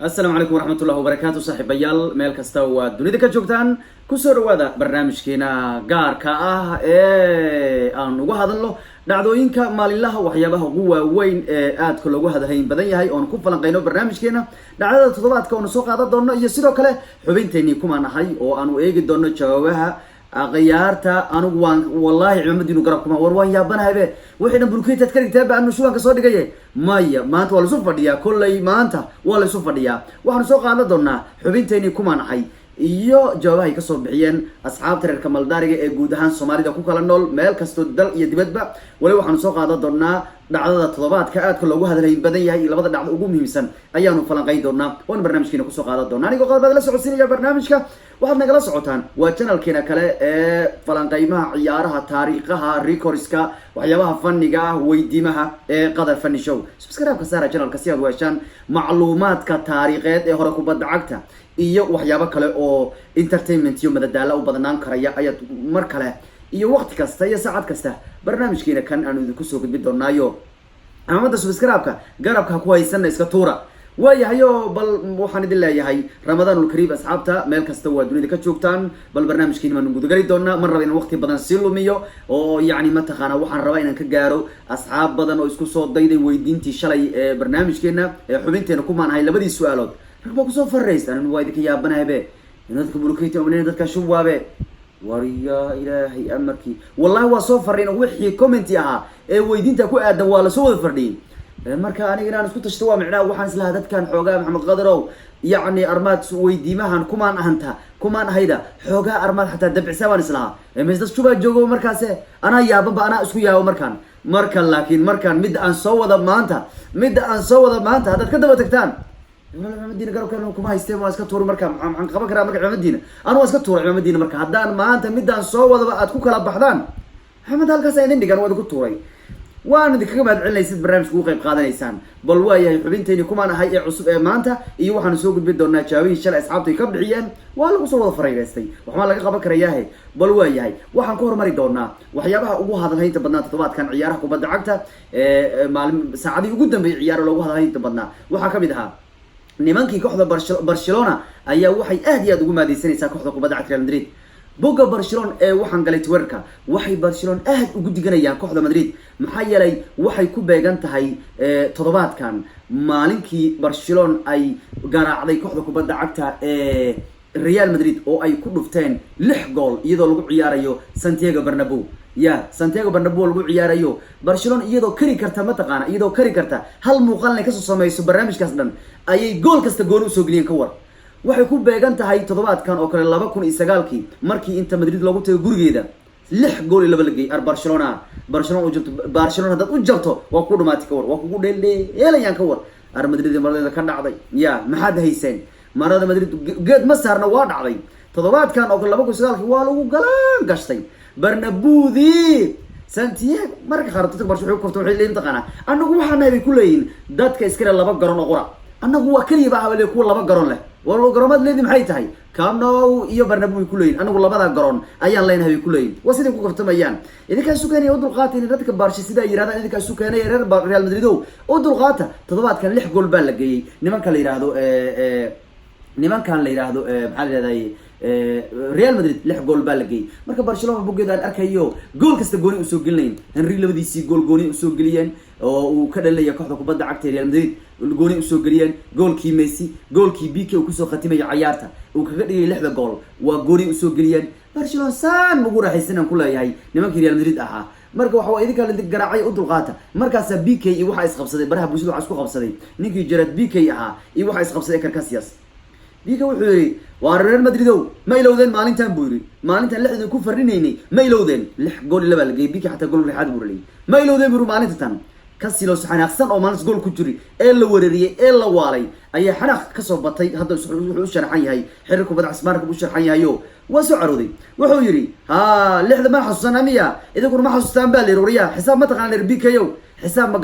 السلام عليكم ورحمة الله وبركاته صاحب بيال ميل كستا ودنيا كجوجتان كسر ودا برنامجكينا gaarka ah ee aan ugu hadalno dhacdooyinka maalinlaha waxyaabaha ugu waaweyn ee aadka loogu hadalhayn badan yahay oo ku falanqeyno barnaamijkeena dhacdada toddobaadka oo soo qaadan doono iyo sidoo kale xubinteeni kuma nahay oo aanu eegi doono jawaabaha aqyaarta anigu waan wallahi ciimadinu garab kuma war waan yaabanahay wixii dhan bulkeetad ka dhigtay baan shubanka soo dhigay maya maanta waa la soo fadhiyaa kullay maanta waa la soo fadhiyaa waxaan soo qaadan doonaa xubinteeni kuma nahay iyo jawaabaha ay ka soo bixiyeen asxaabta reer Kamaldaariga ee guud ahaan Soomaalida ku kala nool meel kasto dal iyo dibadba wali waxaan soo qaadan doonaa dhacdada toddobaadka aadka loogu hadalhayn badan yahay labada dhacdo ugu muhiimsan ayaanu falanqeyn doonaa waan barnaamijkeena ku soo qaadan doonaa aniga qodobada la socodsiinaya barnaamijka waxaad nagala socotaan waa channelkeena kale ee falanqeymaha ciyaaraha taariikhaha recordska waxyaabaha fanniga ah weydiimaha ee qadar funny show subscribe ka saara channelka si aad u heshaan macluumaadka taariikheed ee hore kubadda cagta iyo waxyaabo kale oo entertainment iyo madadaalo u badnaan karaya ayaad mar kale iyo waqti kasta iyo saacad kasta barnaamijkeena kan aanu idinku soo gudbin doonaayo amada subscribe-ka garabka ku haysan iska tuura waayahayo bal waxaan idin leeyahay ramadaanul kariim asxaabta meel kasta waa dunida ka joogtaan bal barnaamijkeena ma guud gali doonaa mar raba in waqti badan si lumiyo oo yani ma taqaana waxaan rabaa inaan ka gaaro asxaab badan oo isku soo dayday weydiintii shalay ee barnaamijkeena ee xubinteena ku maanahay labadii su'aalood ragba ku soo farreystaan waa idinka yaabanahay dadka bulkeeta oo dadka shubwaabe wariya ilaahay amarkii wallahi waa soo farreyn wixii comment ahaa ee weydiinta ku aadan waa la soo wada fardhiin marka aniga inaan isku tashto waa micnaa waxaan islahaa dadkan xoogaa maxamed qadarow yacni armaad weydiimahan kumaan ahayda xoogaa armaad xataa dabcisa baan islahaa mes dad shubaa joogo markaase anaa yaabanba anaa isku yaabo laakiin markaan midda aan soo wada maanta haddaad ka daba tagtaan ciimadina garabkan kuma haysteen waa iska tuuri marka maxaan qaban karaa marka ciimadina anu waa iska tuuray ciimadina marka haddaan maanta midaan soo wadaba aad ku kala baxdaan maxamed halkaas idin dhigan waa idinku tuuray waan idinkaga mahad celinaysid barnaamijka ugu qayb qaadanaysaan bal waayahay xubintayni kumaan ahay ee cusub ee maanta iyo waxaanu soo gudbin doonaa jawaabihii shalay asxaabta ay ka bixiyeen waa lagu soo wada farayreystay waxbaa laga qaban karayaahe bal waayahay waxaan ku hormari doonaa waxyaabaha ugu hadalhaynta badnaa toddobaadkan ciyaaraha kubadda cagta maalin saacadii ugu dambeeyay ciyaaro loogu hadalhaynta badnaa waxaa kamid ahaa nimankii kooxda Barcelona ayaa waxay aad iyo aad ugu maadeysanaysaa kooxda kubadda cagta Real Madrid boga Barcelona ee waxaan galay Twitterka waxay Barcelona aad ugu diganayaan kooxda Madrid maxaa yeelay waxay ku beegan tahay toddobaadkan maalinkii Barcelona ay garaacday kooxda kubadda cagta ee Real Madrid oo ay ku dhufteen 6 gool iyadoo lagu ciyaarayo Santiago Bernabeu Santiago Bernabeu lagu ciyaarayo Barcelona iyadoo kari karta hal muuqaalna ka soo sameeyso barnaamijkaas dhan ayay gool kasta gool u soo geliyeen ka war waxay ku beegan tahay toddobaadkan oo kale 2009kii markii inta Madrid lagu tagay gurigeeda 6 gool iyo 2 la geeyay Barcelona dad u jabto waa ku dhumaatay ka war waa kugu dheelayaan ka war Madrid marada ka dhacday maxaad hayseen marada Madrid geed ma saarna waa dhacday toddobaadkan oo kale 2009kii waa lagu galaan gashtay Bernabeu Santiago marka qarto Barcelona wuxuu kufto wixii leeyin taqana anagu waxaan nahay ku leeyin dadka iskala laba garoon oo qura anagu waa kaliya baa hawle ku laba garoon leh walaal garoomad leedii maxay tahay Camp Nou iyo Bernabeu ku leeyin anagu labada garoon ayaan leenahay ku leeyin waa sidii ku kaftamayaan idinka suuqeenay u dulqaateen dadka Barcelona sida yiraahdo idinka suuqeenay Real Madrid oo dulqaata toddobaadkan 6 gool baa la geeyay nimanka la yiraahdo maxaa la yiraahday Real Madrid 6 gool baa la geeyay marka Barcelona bugeeda aan arkayo gool kasta gooni u soo gelinayn Henry labadiisii gool gooni u soo geliyeen oo uu ka dhalay kooxda kubadda cagta Real Madrid gooni u soo geliyeen goolkii Messi goolkii BK uu ku soo khatimayo ciyaarta uu kaga dhigay 6 gool waa gooni u soo geliyeen Barcelona saan ugu raaxaysan ku leeyahay nimankii Real Madrid ahaa marka waxa idinka la garaacay u dulqaata markaas BK iyo waxa isqabsaday baraha bulshada waxa isku qabsaday ninkii Gerard BK ahaa iyo waxa isqabsaday Carcassias BK wuxuu yiri waa Real Madrid ma ilowdeen maalintan buu yiri maalintan 6 ku farinaynay ma ilowdeen 6 gool la geeyay BK xataa gool rixaad buu leeyay ma ilowdeen buu maalintan Casillas xanaaqsan oo maalinta gool ku jiri ee la weerariyay ee la waalay ayaa xanaaq ka soo batay hadda wuxuu u sharxan yahay xiriirka kubadda cagta u sharxan yahay waa soo carooday wuxuu yiri 6 ma xasuusana miya idinku ma xasuustaan baa leeyahay xisaab ma taqaan leer BK xisaab ma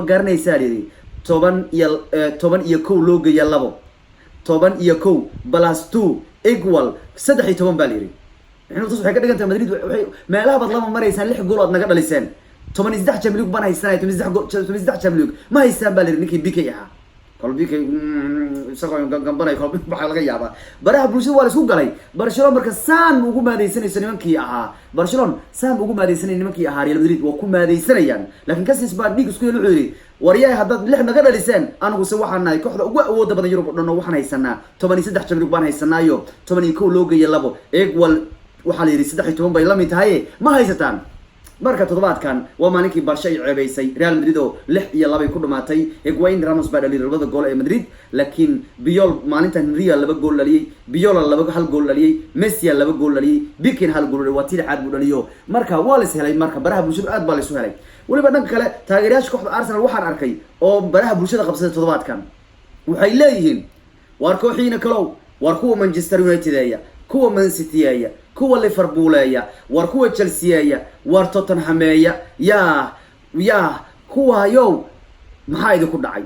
garanaysaa leeyahay 10 iyo 1 loo geeyo 2 10 iyo 1 plus 2 equal 13 baa leeyahay waxay ka dhigantaa Madrid waxay meelaha bad lama mareysaan 6 gool aad naga dhaliseen 13 Champions League baan haysanay 13 Champions League ma haystaan baa leeyahay ninkii BK ahaa kolbika isagoo gambanay kolbi waxa laga yaabaa baraha bulshada waa la isku galay Barcelona marka saan ugu maadeysanayso nimankii ahaa Barcelona saan ugu maadeysanay nimankii ahaa Real Madrid waa ku maadeysanayaan laakiin kasis baa dhig isku yeelo xiri wariyay hadad lix naga dhaliseen anagu se waxaan nahay kooxda ugu awood badan Yurub dhan waxaan haysanaa 13 Champions baan haysanaayo 12 loo geeyay labo equal waxa la yiri 13 bay la mid tahay ma haysataan marka toddobaadkan waa maalinkii Barca ay ceebaysay Real Madrid oo 6 iyo 2 ku dhamaatay Higuain Ramos baa dhaliyay labada gool ee Madrid laakiin Puyol maalintan Real 2 gool dhaliyay Puyol 2 gool dhaliyay Messi 2 gool dhaliyay Piqué 1 gool dhaliyay waa tii xad buu dhaliyo marka waa la helay marka baraha bulshada aad baa la soo helay waliba dhanka kale taageerayaasha kooxda Arsenal waxaan arkay oo baraha bulshada qabsaday toddobaadkan waxay leeyihiin war kooxiina kalow war kuwa Manchester United aya kuwa Man City aya kuwa Liverpool aya war kuwa Chelsea aya war Tottenham aya ya kuwa yow maxaa idinku dhacay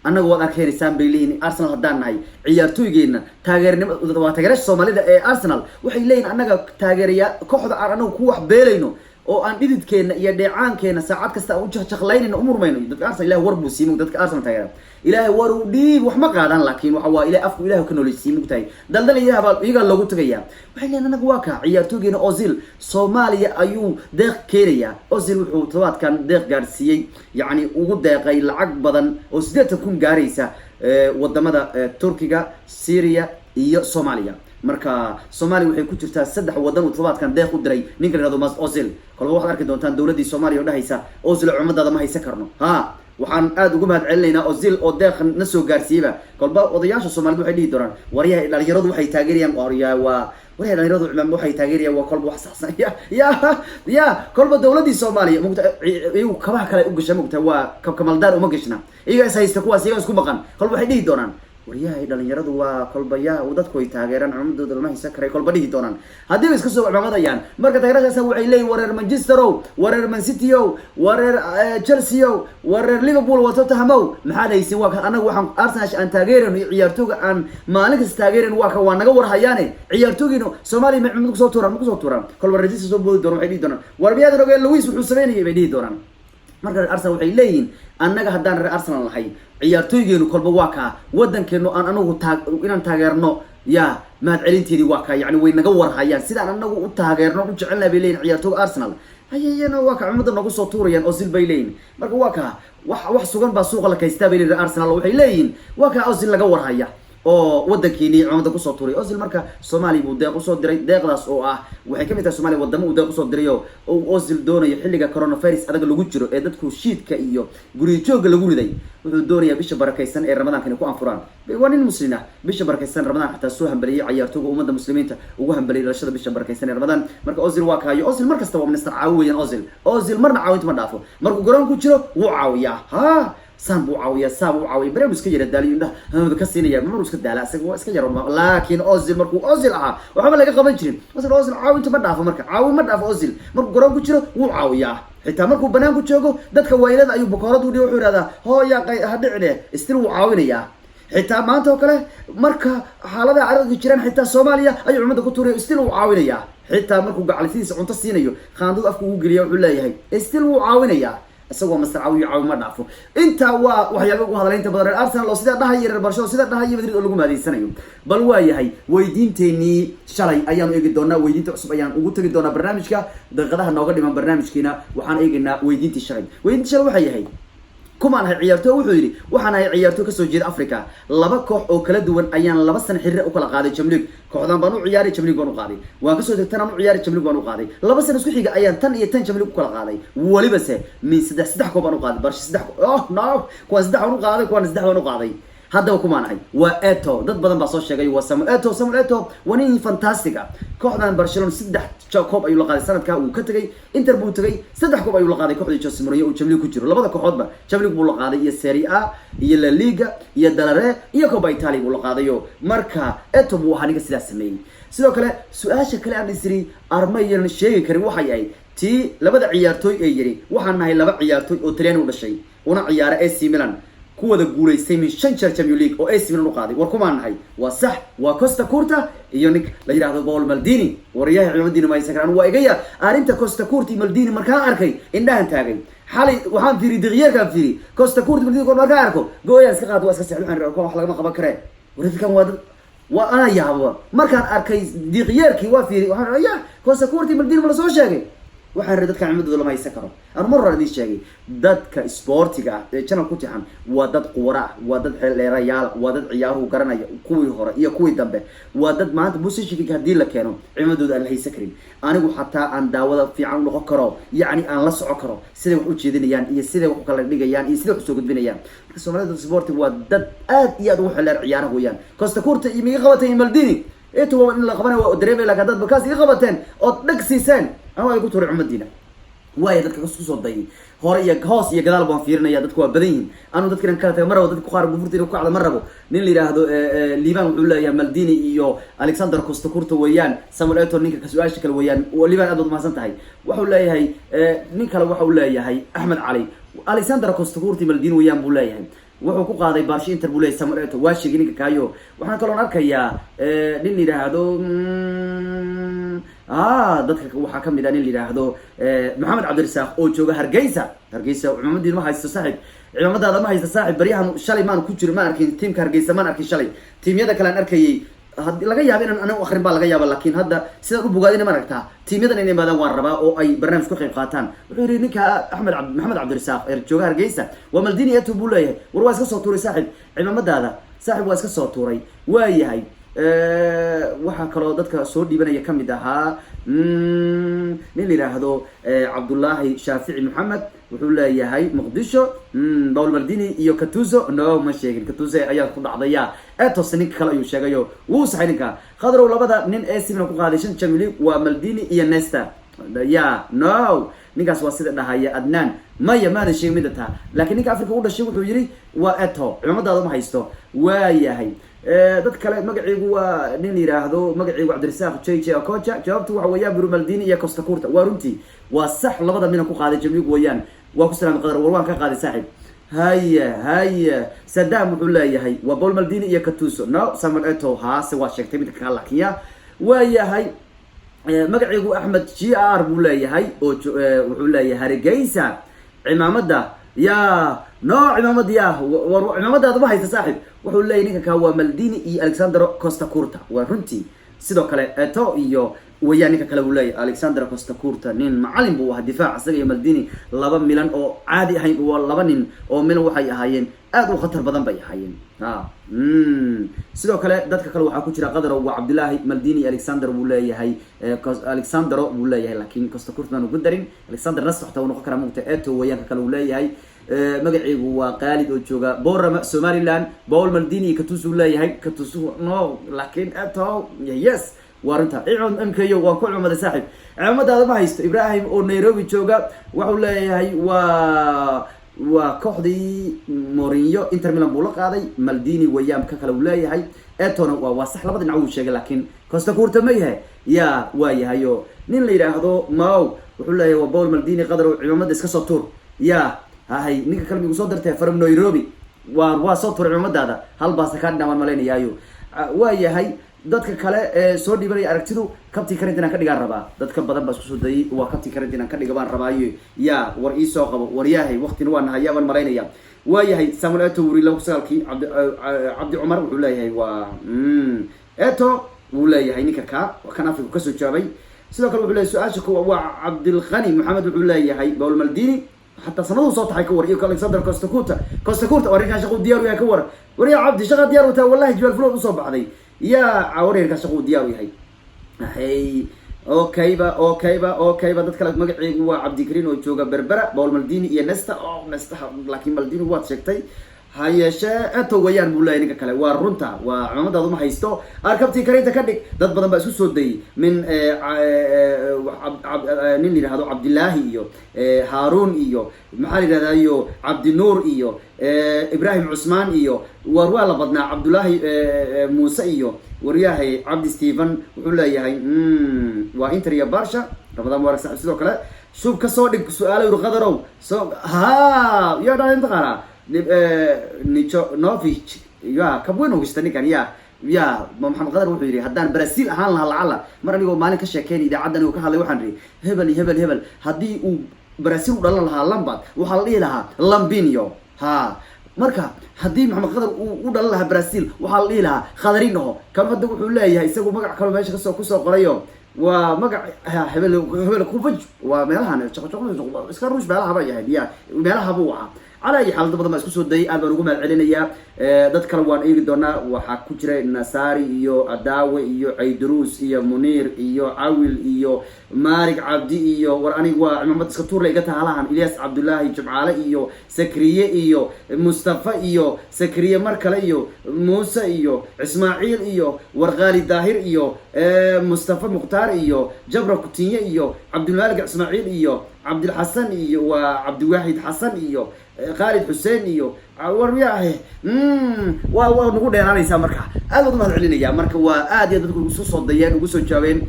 anagu wada arkeenaysan Bayliin Arsenal hadaan nahay ciyaartooygeena taageernimada waa taageerayaasha Soomaalida ee Arsenal waxay leeyihiin anaga taageeraya kooxda anagu ku wax beelayno oo aan dhididkeena iyo dheecaankeena saacad kasta u jaqjaqlaynayno umurmayno dadka Arsenal Ilaahay war buu siimo dadka Arsenal taageera Ilaahay war u dhiib wax ma qaadan laakiin waxa waa Ilaahay afku Ilaahay ka noolisiimo tahay daldal iyaga lagu tagayaa waxay leeyihiin anagu waa ka ciyaartooygeena Ozil Soomaaliya ayuu deeq keenaya Ozil wuxuu todobaadkan deeq gaarsiiyay yaani ugu deeqay lacag badan oo 8,000 gaaraysa wadamada Turkiga Syria iyo Soomaaliya marka Soomaaliya waxay ku jirtaa 3 wadan oo todobaadkan deeq u diray ninka la yiraahdo Mas Ozil kolba waxaad arki doontaan dawladda Soomaaliya oo dhahaysa Ozil cumadada ma haysan karno waxaan aad ugu mahad celinaynaa Ozil oo deeq na soo gaarsiiyay kolba odayaasha Soomaalidu waxay dhihi doonaan wariyaha dhalinyaradu waxay taageerayaan wariyaha wariyaha dhalinyaradu waxay taageerayaan waa kolba wax saxsan ya kolba dawladda Soomaaliya iyagu kabaha kale u gashay mugta waa kamaldaar uma gashna iyaga is haysta kuwaas iyaga isku maqan kolba waxay dhihi doonaan wariyaha dhalinyaradu waa kolba dadku ay taageeraan cumadooda lama haysan karay kolba dhihi doonaan haddii ay iska soo cimaamadayaan marka taageerayaasha waxay leeyihiin wareer Manchester wareer Man City wareer Chelsea wareer Liverpool wa Tottenham maxaa haysin waa anagu waxaan Arsenal aan taageerano ciyaartooyga aan maalin kasta taageerano waa naga war hayaane ciyaartooygiina Soomaaliya ma ku soo tuuran kolba rajis soo boodi doonaan waxay dhihi doonaan warbiyada rogay Luis wuxuu sameeyay bay dhihi doonaan marka Arsenal waxay leeyihiin annaga haddaan reer Arsenal lahayn ciyaartooygeenu kolba waa ka wadankeenu aan anagu inaan taageerno maad celinteedii waa ka yaani way naga war hayaan sidaan anagu u taageerno u jecelnahay bay leeyihiin ciyaartooyga Arsenal ayayna waa ka umada nagu soo tuurayaan Ozil bay leeyihiin marka waa ka wax sugan baa suuqa la kaystaa bay leeyihiin Arsenal waxay leeyihiin waa ka Ozil laga war haya oo wadankeeni cumada ku soo tuuray Ozil marka Soomaaliya buu deeq u soo diray deeqdaas oo waxay kamid tahay Soomaaliya wadamo uu deeq u soo diray oo Ozil doonayo xilliga coronavirus adaga lagu jiro ee dadku shiidka iyo guri jooga lagu riday wuxuu doonayaa bisha barakeysan ee Ramadaanka ku anfuraan waa nin muslimiin bisha barakeysan Ramadaan xataa soo hambaliyay ciyaartooyga umada muslimiinta ugu hambaliyay dhalashada bisha barakeysan ee Ramadaan marka Ozil waa kaayo Ozil markasta waa minister caawiyeen Ozil marna caawinta ma dhaafo markuu garoon ku jiro wuu caawiyaa سام وعاوية بريم اسكا جرى دالي انده هذا كسينيا ما اسكا دالا اسكا جرى لكن اوزيل مركو اوزيل وحما لقى قبل جرين مثلا اوزيل عاوي انت ما دافو مركا عاوي ما دافو اوزيل مركو قران ku jiro wuu caawiyaa xitaa markuu banaanku joogo dadka waylada ayuu boqoradu dhii wuxuu yiraahdaa hooya hadhicne istir wuu caawinayaa xitaa maanta oo kale marka xaalada caradu jiraan xitaa Soomaaliya ayuu umada ku tuuray istir wuu caawinayaa xitaa markuu gacaltiisa cunto siinayo qaandada afku uu geliyo wuxuu leeyahay istir wuu caawinayaa isagoo masar caawiyo ma dhaafo inta waa waxyaabo ugu hadalaynta badan Arsenal oo sida dhahay reer Barcelona sida dhahay Madrid oo lagu maadeysanayo bal waa yahay weydiinteeni shalay ayaan eegi doonaa weydiinta cusub ayaan ugu tagi doonaa barnaamijka daqiiqadaha nooga dhiman barnaamijkeena waxaan eegaynaa weydiintii shalay waxay yahay kumaan hay ciyaartooy wuxuu yiri waxaan hay ciyaartooy ka soo jeeda Afrika laba koox oo kala duwan ayaan laba san xiriir u kala qaaday Champions League kooxdan baan u ciyaaray Champions League baan u qaaday waan ka soo degtay aan u ciyaaray Champions League baan u qaaday laba san isku xiga ayaan tan iyo tan Champions League u kala qaaday waliba se min saddex koob baan u qaaday barsh saddex kuwa saddex baan u qaaday kuwa saddex baan u qaaday haddaba kumaanahay waa Eto dad badan baa soo sheegay waa Samuel Eto waa nin fantastic kooxdan Barcelona saddex koob ayuu la qaaday sanadka uu ka tagay Inter buu tagay saddex koob ayuu la qaaday kooxda Jose Mourinho uu Champions League ku jiro labada kooxoodba Champions League buu la qaaday iyo Serie A iyo La Liga iyo Dalare iyo Copa Italia buu la qaadayo marka Eto buu haniga sidaas sameeyay sidoo kale su'aasha kale aan isri armayan sheegi karin waxay ahayd tii labada ciyaartooy ee yiri waxaan nahay laba ciyaartooy oo Talyaani u dhashay una ciyaara AC Milan kuwada guuleystay min 5 jeer Champions League oo AC Milan u qaaday war kuma nahay waa sax waa Costa Curta iyo nik la yiraahdo Paul Maldini wariyaha ciidamadiina ma aysan karaan waa igaya arinta Costa Curta iyo Maldini markaa arkay indhahan taagay xalay waxaan fiiri diqyeerkaan fiiri costa curta maldini kor markaa arko gooyaa iska qaad waa iska sexdo waxaan arko wax lagama qaban karee warkan waa ana yaabo markaan arkay diqyeerkii waa fiiri waxaan ya costa curta maldini ma lasoo sheegay waxaan ri dadka cimadooda lama haysan karo aan mar hore idin sheegay dadka sportiga ah ee channel ku tixan waa dad quwara ah waa dad xeeleerayaal waa dad ciyaaruhu garanaya kuwii hore iyo kuwii dambe waa dad maanta positionka haddii la keeno cimadooda aan la haysan karin anigu xataa aan daawada fiican u noqon karo yacni aan la soco karo siday wax u jeedinayaan iyo siday wax u kala dhigayaan iyo siday wax usoo gudbinayaan marka soomaalida sportiga waa dad aad iyo aad ugu xeleer ciyaaraha weeyaan costa curta iyo miga qabatay maldini intu waa in la qabanayo waa dareemay laakiin dad bakaas iga qabateen oo dhag siiseen ama ay ku tuuray umadiina waayo dadka isku soo dayay hore iyo hoos iyo gadaal baan fiirinaya dadku waa badan yihiin anu dadkan kala taga marabo dadku qaar gufurta inuu ku caqda marabo nin la yiraahdo liban wuxuu leeyahay maldini iyo alexander costa curta weeyaan samuel eto'o ninka ka su'aasha kale weeyaan liban aad mahadsan tahay wuxuu leeyahay nin kale wuxuu leeyahay axmed cali alexander costa curta maldini weeyaan buu leeyahay wuxuu ku qaaday baarsho inter buu leeyahay samuel eto'o waa sheegay ninka kaayo waxaan kaloo arkayaa nin la yiraahdo dadka waxaa kamid ah nin la yiraahdo maxamed cabdirasaaq oo jooga hargeysa cimaamadiin ma haysto saaxib cimaamadaada ma haysto saaxib baryahan shalay maan ku jiro ma arkin tiimka hargeysa maan arkin shalay tiimyada kale aan arkayay laga yaaba inaan anigu akrin baa laga yaaba laakiin hadda sidaan u bogaadina ma aragtaa tiimyadan inay imaadaan waan rabaa oo ay barnaamij ku qayb qaataan wuxuu yidhi ninka maxamed cabdirasaaq ee jooga hargeysa waa maldini eto'o buu leeyahay war waa iska soo tuuray saaxib cimaamadaada saaxib waa iska soo tuuray waa yahay waxaa kaloo dadka soo dhiibanaya kamid ahaa nin la yiraahdo cabdullaahi shaafici maxamed wuxuu leeyahay muqdisho paul maldini iyo catuso no ma sheegin catuso ayaa ku dhacdaya etos ninka kale ayuu sheegayo wuu saxay ninka khadrow labada nin ee sibna ku qaaday 5 champions league waa maldini iyo nesta ya no ninkaas waa sida dhahaya adnaan maya maana sheegin mid taa laakiin ninka afrika u dhashay wuxuu yiri waa eto ciidamadaada ma haysto waa yahay dad kale magaciigu waa nin la yiraahdo magaciigu cabdirasaaq jj okocha jawaabtu waxa weeyaan buru maldini iyo costa curta waa runtii waa sax labada mina ku qaaday jamliig weeyaan waa ku salaam qadar warwaan ka qaaday saaxib haya sadam wuxuu leeyahay waa paul maldini iyo catuso no samuel eto'o haase waa sheegtay mid ka lakiya waa yahay magaciigu axmed gr buu leeyahay oo wuxuu leeyahay hargeysa cimaamada ya no cimaamad ya cimaamadaada ma haysta saaxib wuxuu leeyahay ninka ka waa maldini iyo alexander costa curta waa runtii sidoo kale eto'o iyo weeyaan ninka kale uu leeyahay alexander costa curta nin macalin buu ahaa difaac isaga iyo maldini 2 milan oo caadi ahayn waa 2 nin oo milan waxay ahaayeen aad u khatar badan bay ahaayeen sidoo kale dadka kale waxaa ku jira qadar waa cabdullaahi maldini alexander buu leeyahay alexander buu leeyahay laakiin costa curta ma ugu darin alexander nasxta uu noqon kara mugta eto'o weeyaan kale uu leeyahay magaciigu waa qaalid oo jooga boorama somaliland paul maldini iyo catuso uu leeyahay catuso no laakiin eto'o yes وارنتا عيون امكيو وكل عمد ساحب عمد هذا ما هيست ابراهيم او نيروبي جوجا وحو ليهي وكوخدي مورينيو انتر ميلان بولا قاداي مالديني ويام ككلا وليهي اتونا waa sax labada dhinac uu sheegay laakiin costa curta ma yahay ya waa yahayo nin la yiraahdo maaw wuxuu leeyahay waa paul maldini qadar ciidamada iska soo tuur ya hay ninka kale migu soo dartay from nairobi waa soo tuur ciidamadaada hal baas ka dhamaan maleynayaayo waa yahay dadka kale ee soo dhibanaya aragtidu kabti karantina ka dhigaan rabaa dadka badan baa isku soo dayay waa kabti karantina ka dhigaan rabaayo ya war ii soo qabo war yahay waqtina waan hayaan maleynaya waa yahay samuel eto'o wuri lagu sagaalkii cabdi cumar wuxuu leeyahay waa eto'o wuu leeyahay ninka ka kan afrika ka soo jawaabay sidoo kale wuxuu leeyahay su'aasha waa cabdilqani maxamed wuxuu leeyahay paul maldini حتى صندوق صوت حيك ور يقول الكسندر كوستا كوتا وريك شقو ديارو يا كور وريا عبدي شغل ديارو تا والله جبال فلوس وصوب بعضي يا عوريك شقو ديارو هي اوكي با دد kale magaciigu waa cabdi green oo jooga berbera paul maldini iyo nesta laakiin maldini waad sheegtay hayeshe eto'o wayaan buu leeyahay ninka kale waa runta waa ciidamadaadu ma haysto arkabti karinta ka dhig dad badan baa isku soo dayay min nin la yiraahdo cabdillaahi iyo haarun iyo maxaa la yiraahdaa iyo cabdinuur iyo ibrahim cusmaan iyo waa la badnaa cabdullaahi muuse iyo waryahay cabdi stephen wuxuu leeyahay waa inter iyo barsha ramadan mubarak saaxiib sidoo kale shub ka soo dhig su'aalo ur qadarow soo ha ya dhaan inta qara nicho novich ya kabweno gistani kan ya maxamed qadar wuxuu yiri hadaan Brazil ahaan lahaa lacala mar anigoo maalin ka sheekeynay idaacaddan uu ka hadlay waxaan ri hebel hadii uu Brazil dhalan lahaa Lampard waxa la dhihi lahaa Lambinho ha marka haddii maxamed qadar uu dhalan lahaa Brazil waxa la dhihi lahaa Khadrino kan hadda wuxuu leeyahay isagu magac kale meesha ka soo qorayo waa magac hebel kubaj waa meelahan iska ruush meelaha ba yahay meelaha buu waxa على أي حال ضبط ما اسكو سوداي أنا بنقول مع العلنية ذات كلوان إيه دونا وحكوجرة النصاري إيو أداوي إيو عيدروس إيو منير إيو عويل إيو مارك عبدي إيو وراني وعمامة سكتور لقيتها علىهم إلياس عبد الله جمعالة إيو سكرية إيو مصطفى إيو سكرية مركلة إيو موسى إيو إسماعيل إيو ورغالي داهر إيو مصطفى مختار إيو جبر كوتية إيو عبد الملك إسماعيل إيو عبد الحسن إيو وعبد الواحد حسن إيو خالد حسين إيو ورياه ونقول أنا ليس مركا هذا ضمن العلنية مركا وآدي تدخل قصص الضيان وقصص الجوين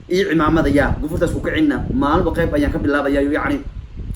إيه عمامة ضيان قفرت أسوق عنا ما البقية أيام قبل الله ضيان يعني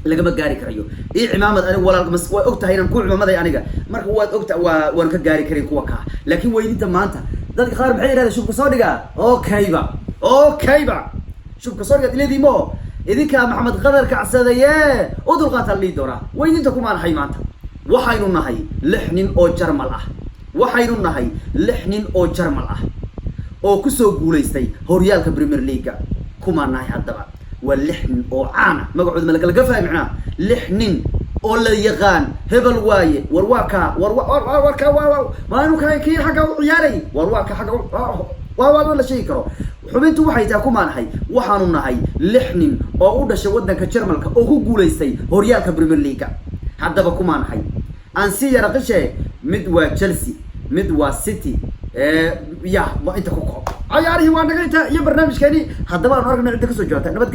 لقى مجاري كريو إيه عمامة أنا ولا مس وقتها هنا نكون عمامة ضيان أنا مركا وقتها ونك جاري كريم كوكا لكن وين أنت ما أنت ذلك خارب حيل هذا شوف قصادقة أوكي بقى شوف قصادقة اللي دي مو إذا كان محمد قدر كعسادية أدور قاتل لي دورة وين أنت كمان حي مانتا وحين النهي لحن أو جرمل وحين النهي لحن أو جرمل أو كسو جوليستي هوريال كبريمير ليجا كمان نهي هذا واللحن أو عانا ما قعد ملك القفا معنا لحن أو اللي يغان هبل واي ورواكا ما إنه كي حاجة عيالي ورواكا حاجة ولا شيء كرو xubintu waxay taa ku maanahay waxaanu nahay lixnin oo u dhashay wadanka Jarmalka oo ku guuleystay horyaalka Premier League haddaba ku maanahay aan si yar qishay mid waa Chelsea mid waa City ma inta ku koob ciyaarihii waa naga inta iyo barnaamijkeeni haddaba aan aragna inta ka soo joogta nabad